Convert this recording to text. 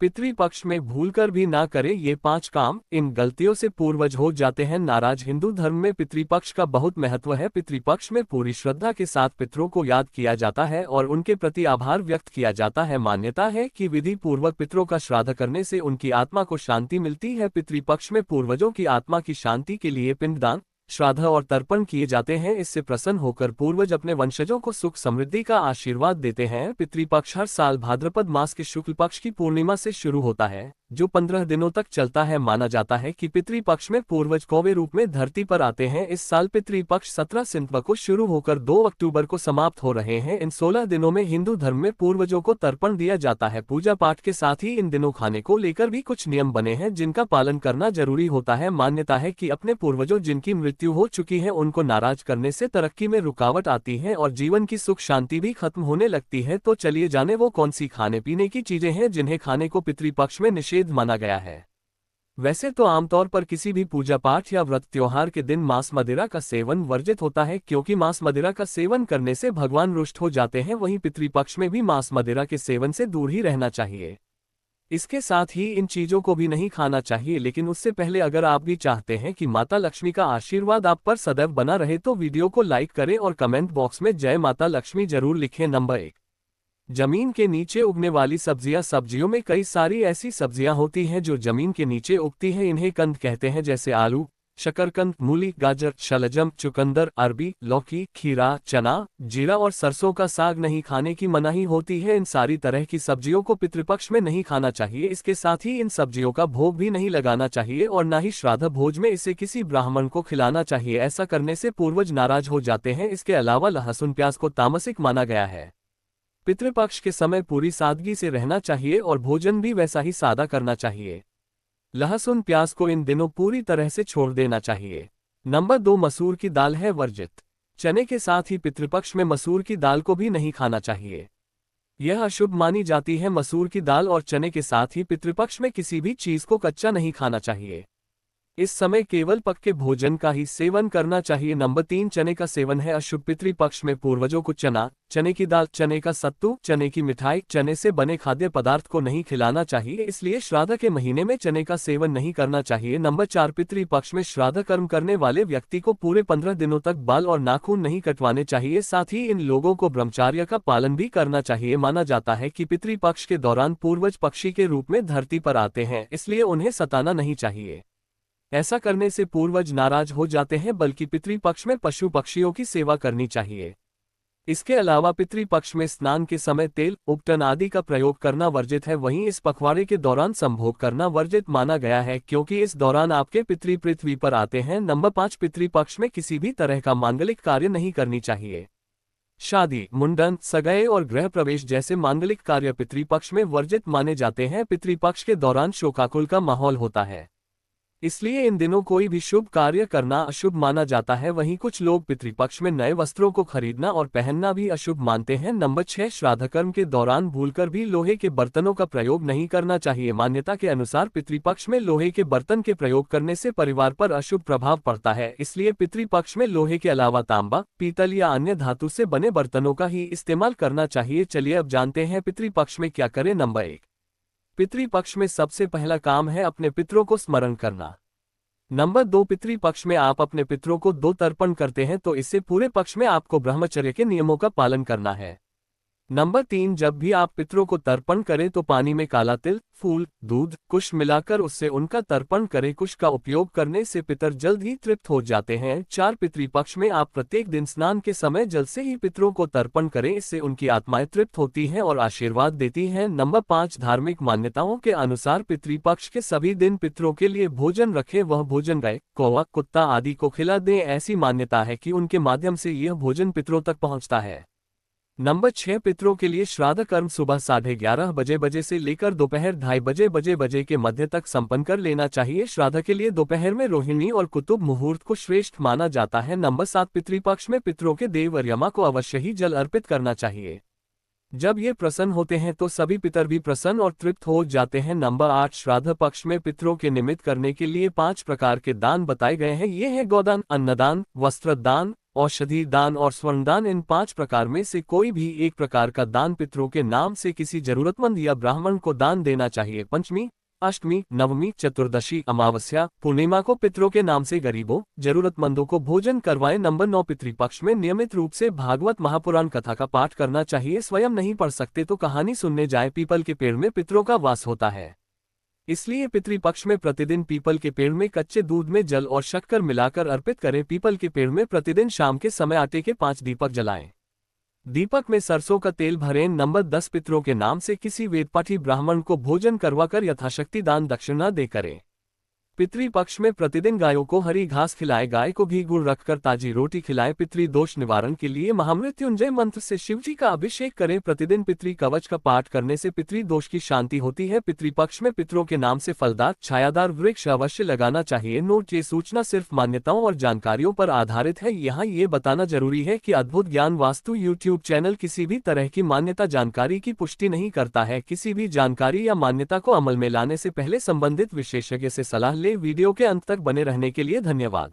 पितृपक्ष में भूलकर भी ना करें ये 5 काम, इन गलतियों से पूर्वज हो जाते हैं नाराज। हिंदू धर्म में पितृपक्ष का बहुत महत्व है। पितृपक्ष में पूरी श्रद्धा के साथ पितरों को याद किया जाता है और उनके प्रति आभार व्यक्त किया जाता है। मान्यता है कि विधि पूर्वक पितरों का श्राद्ध करने से उनकी आत्मा को शांति मिलती है। पितृपक्ष में पूर्वजों की आत्मा की शांति के लिए पिंडदान, श्राद्ध और तर्पण किए जाते हैं। इससे प्रसन्न होकर पूर्वज अपने वंशजों को सुख समृद्धि का आशीर्वाद देते हैं। पितृपक्ष हर साल भाद्रपद मास के शुक्ल पक्ष की पूर्णिमा से शुरू होता है, जो 15 दिनों तक चलता है। माना जाता है कि पितृपक्ष में पूर्वज कौवे रूप में धरती पर आते हैं। इस साल पितृपक्ष 17 सितंबर को शुरू होकर 2 अक्टूबर को समाप्त हो रहे हैं। इन 16 दिनों में हिंदू धर्म में पूर्वजों को तर्पण दिया जाता है। पूजा पाठ के साथ ही इन दिनों खाने को लेकर भी कुछ नियम बने हैं जिनका पालन करना जरूरी होता है। मान्यता है कि अपने पूर्वजों जिनकी मृत्यु हो चुकी है उनको नाराज करने से तरक्की में रुकावट आती है और जीवन की सुख शांति भी खत्म होने लगती है। तो चलिए जाने वो कौन सी खाने पीने की चीजें हैं जिन्हें खाने को पितृपक्ष में निषेध माना गया है। वैसे तो आमतौर पर किसी भी पूजा पाठ या व्रत त्योहार के दिन मांस मदिरा का सेवन वर्जित होता है, क्योंकि मांस मदिरा का सेवन करने से भगवान रुष्ट हो जाते हैं। वहीं पितृपक्ष में भी मांस मदिरा के सेवन से दूर ही रहना चाहिए। इसके साथ ही इन चीजों को भी नहीं खाना चाहिए। लेकिन उससे पहले अगर आप भी चाहते हैं कि माता लक्ष्मी का आशीर्वाद आप पर सदैव बना रहे तो वीडियो को लाइक करें और कमेंट बॉक्स में जय माता लक्ष्मी जरूर लिखें। नंबर 1, जमीन के नीचे उगने वाली सब्जियां। सब्जियों में कई सारी ऐसी सब्जियां होती हैं जो जमीन के नीचे उगती हैं। इन्हें कंद कहते हैं, जैसे आलू, शकरकंद, मूली, गाजर, शलजम, चुकंदर, अरबी, लौकी, खीरा, चना, जीरा और सरसों का साग नहीं खाने की मनाही होती है। इन सारी तरह की सब्जियों को पितृपक्ष में नहीं खाना चाहिए। इसके साथ ही इन सब्जियों का भोग भी नहीं लगाना चाहिए और न ही श्राद्ध भोज में इसे किसी ब्राह्मण को खिलाना चाहिए। ऐसा करने से पूर्वज नाराज हो जाते हैं। इसके अलावा लहसुन प्याज को तामसिक माना गया है। पितृपक्ष के समय पूरी सादगी से रहना चाहिए और भोजन भी वैसा ही सादा करना चाहिए। लहसुन प्याज को इन दिनों पूरी तरह से छोड़ देना चाहिए। नंबर 2, मसूर की दाल है वर्जित। चने के साथ ही पितृपक्ष में मसूर की दाल को भी नहीं खाना चाहिए। यह अशुभ मानी जाती है। मसूर की दाल और चने के साथ ही पितृपक्ष में किसी भी चीज को कच्चा नहीं खाना चाहिए। इस समय केवल पक्के भोजन का ही सेवन करना चाहिए। नंबर 3, चने का सेवन है अशुभ। पितृपक्ष में पूर्वजों को चना, चने की दाल, चने का सत्तू, चने की मिठाई, चने से बने खाद्य पदार्थ को नहीं खिलाना चाहिए। इसलिए श्राद्ध के महीने में चने का सेवन नहीं करना चाहिए। नंबर 4, पितृपक्ष में श्राद्ध कर्म करने वाले व्यक्ति को पूरे 15 दिनों तक बाल और नाखून नहीं कटवाने चाहिए। साथ ही इन लोगों को ब्रह्मचर्य का पालन भी करना चाहिए। माना जाता है कि पितृपक्ष के दौरान पूर्वज पक्षी के रूप में धरती पर आते हैं, इसलिए उन्हें सताना नहीं चाहिए। ऐसा करने से पूर्वज नाराज हो जाते हैं, बल्कि पितृपक्ष में पशु पक्षियों की सेवा करनी चाहिए। इसके अलावा पितृपक्ष में स्नान के समय तेल, उपटन आदि का प्रयोग करना वर्जित है। वहीं इस पखवाड़े के दौरान संभोग करना वर्जित माना गया है, क्योंकि इस दौरान आपके पितृ पृथ्वी पर आते हैं। नंबर 5, पितृपक्ष में किसी भी तरह का मांगलिक कार्य नहीं करनी चाहिए। शादी, मुंडन, सगाई और गृह प्रवेश जैसे मांगलिक कार्य पितृपक्ष में वर्जित माने जाते हैं। पितृपक्ष के दौरान शोकाकुल का माहौल होता है, इसलिए इन दिनों कोई भी शुभ कार्य करना अशुभ माना जाता है। वहीं कुछ लोग पितृपक्ष में नए वस्त्रों को खरीदना और पहनना भी अशुभ मानते हैं। नंबर 6, श्राद्ध कर्म के दौरान भूलकर भी लोहे के बर्तनों का प्रयोग नहीं करना चाहिए। मान्यता के अनुसार पितृपक्ष में लोहे के बर्तन के प्रयोग करने से परिवार पर अशुभ प्रभाव पड़ता है। इसलिए पितृपक्ष में लोहे के अलावा तांबा, पीतल या अन्य धातु से बने बर्तनों का ही इस्तेमाल करना चाहिए। चलिए अब जानते हैं पितृपक्ष में क्या करें। नंबर 1, पितृपक्ष में सबसे पहला काम है अपने पितरों को स्मरण करना। नंबर 2, पितृपक्ष में आप अपने पितरों को 2 तर्पण करते हैं, तो इससे पूरे पक्ष में आपको ब्रह्मचर्य के नियमों का पालन करना है। नंबर 3, जब भी आप पितरों को तर्पण करें तो पानी में काला तिल, फूल, दूध, कुश मिलाकर उससे उनका तर्पण करें। कुश का उपयोग करने से पितर जल्द ही तृप्त हो जाते हैं। 4, पितृपक्ष में आप प्रत्येक दिन स्नान के समय जल से ही पितरों को तर्पण करें, इससे उनकी आत्माएं तृप्त होती हैं और आशीर्वाद देती हैं। नंबर 5, धार्मिक मान्यताओं के अनुसार पितृपक्ष के सभी दिन पितरों के लिए भोजन रखें। वह भोजन गाय, कौवा, कुत्ता आदि को खिला दें। ऐसी मान्यता है कि उनके माध्यम से यह भोजन पितरों तक पहुँचता है। नंबर 6, पितरों के लिए श्राद्ध कर्म सुबह 11:30 बजे से लेकर दोपहर 2:30 बजे के मध्य तक संपन्न कर लेना चाहिए। श्राद्ध के लिए दोपहर में रोहिणी और कुतुब मुहूर्त को श्रेष्ठ माना जाता है। नंबर 7, पितृपक्ष में पितरों के देव और यमा को अवश्य ही जल अर्पित करना चाहिए। जब ये प्रसन्न होते हैं तो सभी पितर भी प्रसन्न और तृप्त हो जाते हैं। नंबर 8, श्राद्ध पक्ष में पितरों के निमित्त करने के लिए 5 प्रकार के दान बताए गए हैं। ये है गौदान, अन्नदान, वस्त्रदान औषधि दान और स्वर्णदान। इन 5 प्रकार में से कोई भी एक प्रकार का दान पितरों के नाम से किसी जरूरतमंद या ब्राह्मण को दान देना चाहिए। पंचमी, अष्टमी, नवमी, चतुर्दशी, अमावस्या, पूर्णिमा को पितरों के नाम से गरीबों जरूरतमंदों को भोजन करवाएं। नंबर 9, पितृपक्ष में नियमित रूप से भागवत महापुराण कथा का पाठ करना चाहिए। स्वयं नहीं पढ़ सकते तो कहानी सुनने जाए। पीपल के पेड़ में पितरों का वास होता है, इसलिए पितृपक्ष में प्रतिदिन पीपल के पेड़ में कच्चे दूध में जल और शक्कर मिलाकर अर्पित करें। पीपल के पेड़ में प्रतिदिन शाम के समय आटे के 5 दीपक जलाएं। दीपक में सरसों का तेल भरें। नंबर 10, पितरों के नाम से किसी वेदपाठी ब्राह्मण को भोजन करवाकर यथाशक्ति दान दक्षिणा दे करें। पितृपक्ष में प्रतिदिन गायों को हरी घास खिलाए। गाय को भी गुड़ रखकर ताजी रोटी खिलाएं। पितृ दोष निवारण के लिए महामृत्युंजय मंत्र से शिवजी का अभिषेक करें। प्रतिदिन पितृ कवच का पाठ करने से पितृ दोष की शांति होती है। पितृपक्ष में पितरों के नाम से फलदार छायादार वृक्ष अवश्य लगाना चाहिए। नोट, ये सूचना सिर्फ मान्यताओं और जानकारियों पर आधारित है। यहाँ ये बताना जरूरी है कि अद्भुत ज्ञान वास्तु यूट्यूब चैनल किसी भी तरह की मान्यता जानकारी की पुष्टि नहीं करता है। किसी भी जानकारी या मान्यता को अमल में लाने से पहले संबंधित विशेषज्ञ से सलाह ले। वीडियो के अंत तक बने रहने के लिए धन्यवाद।